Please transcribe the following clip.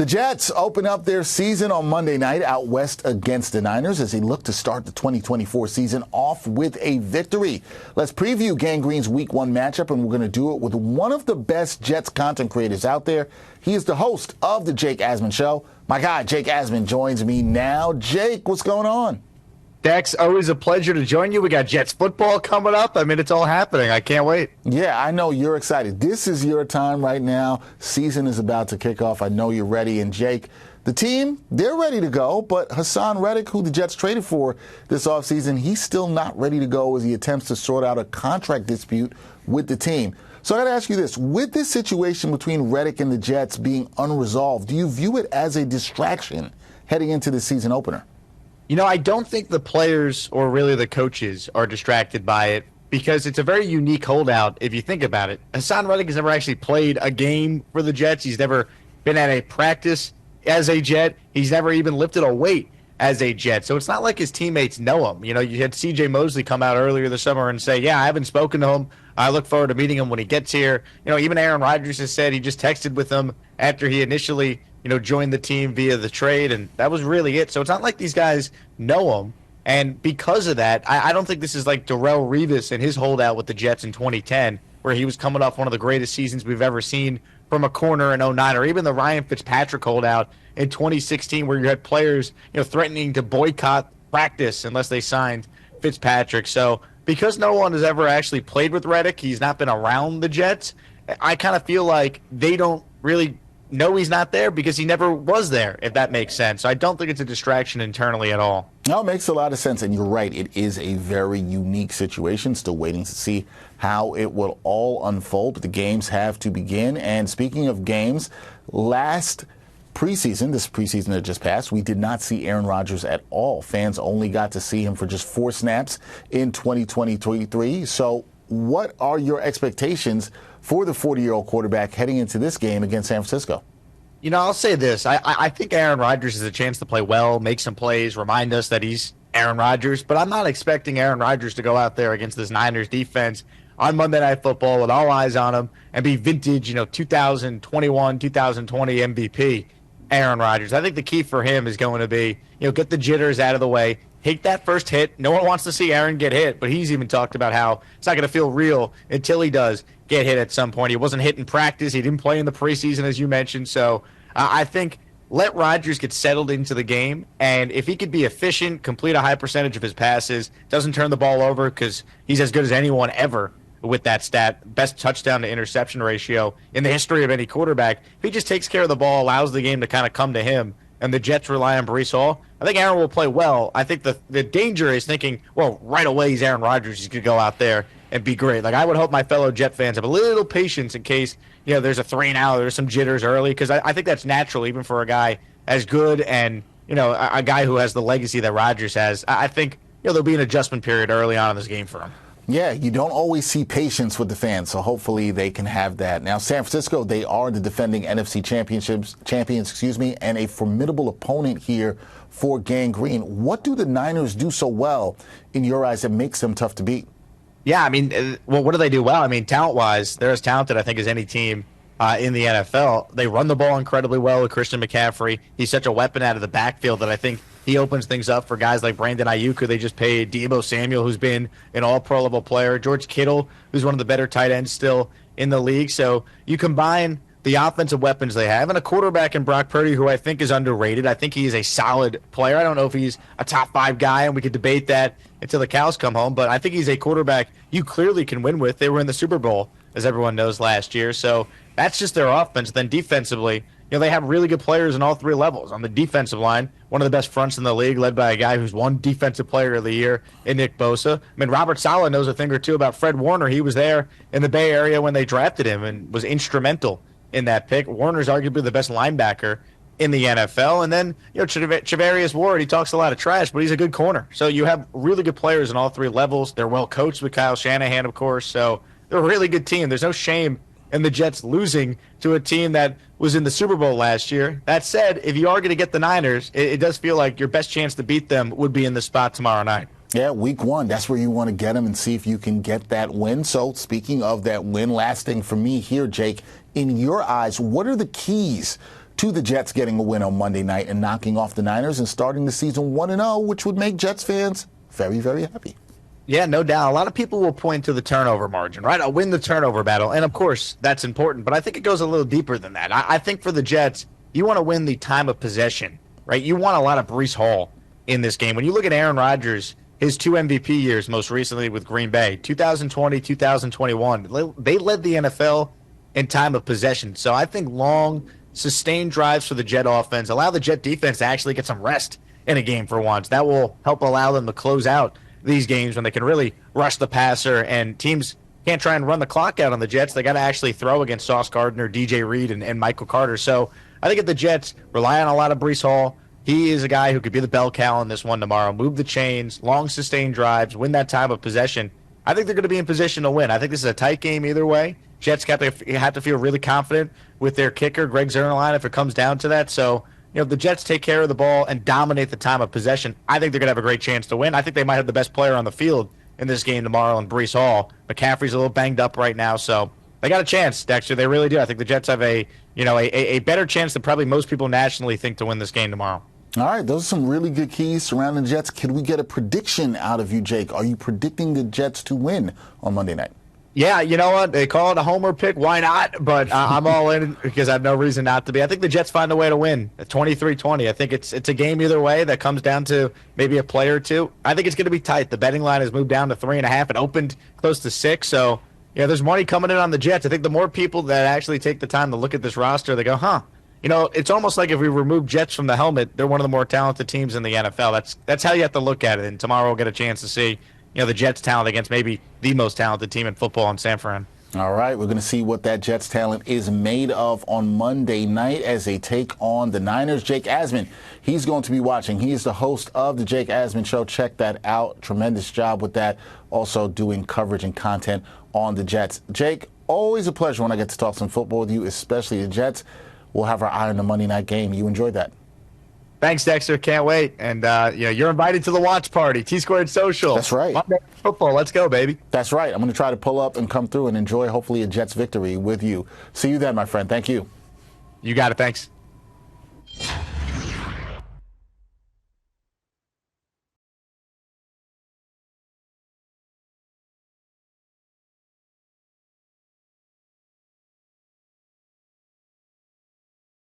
The Jets open up their season on Monday night out west against the Niners as they look to start the 2024 season off with a victory. Let's preview Gang Green's Week 1 matchup, and we're going to do it with one of the best Jets content creators out there. He is the host of The Jake Asman Show. My guy, Jake Asman, joins me now. Jake, what's going on? Dex, always a pleasure to join you. We got Jets football coming up. I mean, it's all happening. I can't wait. Yeah, I know you're excited. This is your time right now. Season is about to kick off. I know you're ready. And Jake, the team, they're ready to go. But Reddick, who the Jets traded for this offseason, he's still not ready to go as he attempts to sort out a contract dispute with the team. So I got to ask you this. With this situation between Reddick and the Jets being unresolved, do you view it as a distraction heading into the season opener? You know, I don't think the players or really the coaches are distracted by it because it's a very unique holdout if you think about it. Reddick has never actually played a game for the Jets. He's never been at a practice as a Jet. He's never even lifted a weight as a Jet. So it's not like his teammates know him. You know, you had C.J. Mosley come out earlier this summer and say, yeah, I haven't spoken to him. I look forward to meeting him when he gets here. You know, even Aaron Rodgers has said he just texted with him after he initially joined the team via the trade, and that was really it. So it's not like these guys know him. And because of that, I don't think this is like Darrelle Revis and his holdout with the Jets in 2010, where he was coming off one of the greatest seasons we've ever seen from a corner in 2009, or even the Ryan Fitzpatrick holdout in 2016, where you had players threatening to boycott practice unless they signed Fitzpatrick. So because no one has ever actually played with Reddick, he's not been around the Jets, I kind of feel like they don't really know he's not there because he never was there, if that makes sense. So I don't think it's a distraction internally at all. No, it makes a lot of sense, and you're right. It is a very unique situation. Still waiting to see how it will all unfold, but the games have to begin. And speaking of games, this preseason that just passed, we did not see Aaron Rodgers at all. Fans only got to see him for just 4 snaps in 2023. So what are your expectations for the 40-year-old quarterback heading into this game against San Francisco? You know, I'll say this. I think Aaron Rodgers has a chance to play well, make some plays, remind us that he's Aaron Rodgers. But I'm not expecting Aaron Rodgers to go out there against this Niners defense on Monday Night Football with all eyes on him and be vintage, 2021, 2020 MVP Aaron Rodgers. I think the key for him is going to be, get the jitters out of the way, take that first hit. No one wants to see Aaron get hit, but he's even talked about how it's not going to feel real until he does get hit at some point. He wasn't hit in practice. He didn't play in the preseason, as you mentioned. So I think let Rodgers get settled into the game, and if he could be efficient, complete a high percentage of his passes, doesn't turn the ball over because he's as good as anyone ever with that stat, best touchdown to interception ratio in the history of any quarterback. If he just takes care of the ball, allows the game to kind of come to him, and the Jets rely on Breece Hall, I think Aaron will play well. I think the danger is thinking, well, right away he's Aaron Rodgers. He's going to go out there and be great. Like, I would hope my fellow Jet fans have a little patience in case, there's a 3-and-out, there's some jitters early, because I think that's natural even for a guy as good and, a guy who has the legacy that Rodgers has. I think, there'll be an adjustment period early on in this game for him. Yeah, you don't always see patience with the fans, so hopefully they can have that. Now, San Francisco, they are the defending NFC champions, and a formidable opponent here for Gang Green. What do the Niners do so well in your eyes that makes them tough to beat? Yeah, I mean, well, what do they do well? I mean, talent-wise, they're as talented, I think, as any team in the NFL. They run the ball incredibly well with Christian McCaffrey. He's such a weapon out of the backfield that I think he opens things up for guys like Brandon Ayuk, who they just paid, Deebo Samuel, who's been an all-pro level player, George Kittle, who's one of the better tight ends still in the league. So you combine the offensive weapons they have and a quarterback in Brock Purdy, who I think is underrated. I think he is a solid player. I don't know if he's a top 5 guy, and we could debate that until the cows come home, but I think he's a quarterback you clearly can win with. They were in the Super Bowl, as everyone knows, last year. So that's just their offense. Then defensively, they have really good players in all 3 levels. On the defensive line, one of the best fronts in the league, led by a guy who's won Defensive Player of the Year in Nick Bosa. I mean, Robert Saleh knows a thing or two about Fred Warner. He was there in the Bay Area when they drafted him and was instrumental in that pick. Warner's arguably the best linebacker in the NFL. And then, Charvarius Ward, he talks a lot of trash, but he's a good corner. So you have really good players in all 3 levels. They're well coached with Kyle Shanahan, of course. So they're a really good team. There's no shame in the Jets losing to a team that was in the Super Bowl last year. That said, if you are going to get the Niners, it does feel like your best chance to beat them would be in the spot tomorrow night. Yeah, week 1, that's where you want to get them and see if you can get that win. So speaking of that win, last thing for me here, Jake, in your eyes, what are the keys to the Jets getting a win on Monday night and knocking off the Niners and starting the season 1-0, which would make Jets fans very, very happy. Yeah, no doubt. A lot of people will point to the turnover margin, right? I'll win the turnover battle. And, of course, that's important. But I think it goes a little deeper than that. I think for the Jets, you want to win the time of possession, right? You want a lot of Breece Hall in this game. When you look at Aaron Rodgers, his 2 MVP years, most recently with Green Bay, 2020, 2021, they led the NFL in time of possession. So I think long, sustained drives for the Jet offense allow the Jet defense to actually get some rest in a game for once. That will help allow them to close out these games when they can really rush the passer, and teams can't try and run the clock out on the Jets. They got to actually throw against Sauce Gardner, DJ Reed, and Michael Carter. So I think if the Jets rely on a lot of Breece Hall, he is a guy who could be the bell cow in this one tomorrow. Move the chains, long sustained drives, win that time of possession. I think they're going to be in position to win. I think this is a tight game either way. Jets have to feel really confident with their kicker, Greg Zerline, if it comes down to that. So, if the Jets take care of the ball and dominate the time of possession, I think they're going to have a great chance to win. I think they might have the best player on the field in this game tomorrow in Breece Hall. McCaffrey's a little banged up right now, so they got a chance, Dexter. They really do. I think the Jets have a better chance than probably most people nationally think to win this game tomorrow. All right, those are some really good keys surrounding the Jets. Can we get a prediction out of you, Jake? Are you predicting the Jets to win on Monday night? Yeah, you know what? They call it a homer pick. Why not? But I'm all in because I have no reason not to be. I think the Jets find a way to win at 23-20. I think it's a game either way that comes down to maybe a play or two. I think it's going to be tight. The betting line has moved down to 3.5. It opened close to 6. So, there's money coming in on the Jets. I think the more people that actually take the time to look at this roster, they go, it's almost like if we remove Jets from the helmet, they're one of the more talented teams in the NFL. That's how you have to look at it. And tomorrow we'll get a chance to see the Jets' talent against maybe the most talented team in football in San Fran. All right, we're going to see what that Jets talent is made of on Monday night as they take on the Niners. Jake Asman, he's going to be watching. He is the host of the Jake Asman Show. Check that out. Tremendous job with that. Also doing coverage and content on the Jets. Jake, always a pleasure when I get to talk some football with you, especially the Jets. We'll have our eye on the Monday night game. You enjoyed that. Thanks, Dexter. Can't wait. And, you're invited to the watch party, T-Squared Social. That's right. Monday football. Let's go, baby. That's right. I'm going to try to pull up and come through and enjoy, hopefully, a Jets victory with you. See you then, my friend. Thank you. You got it. Thanks.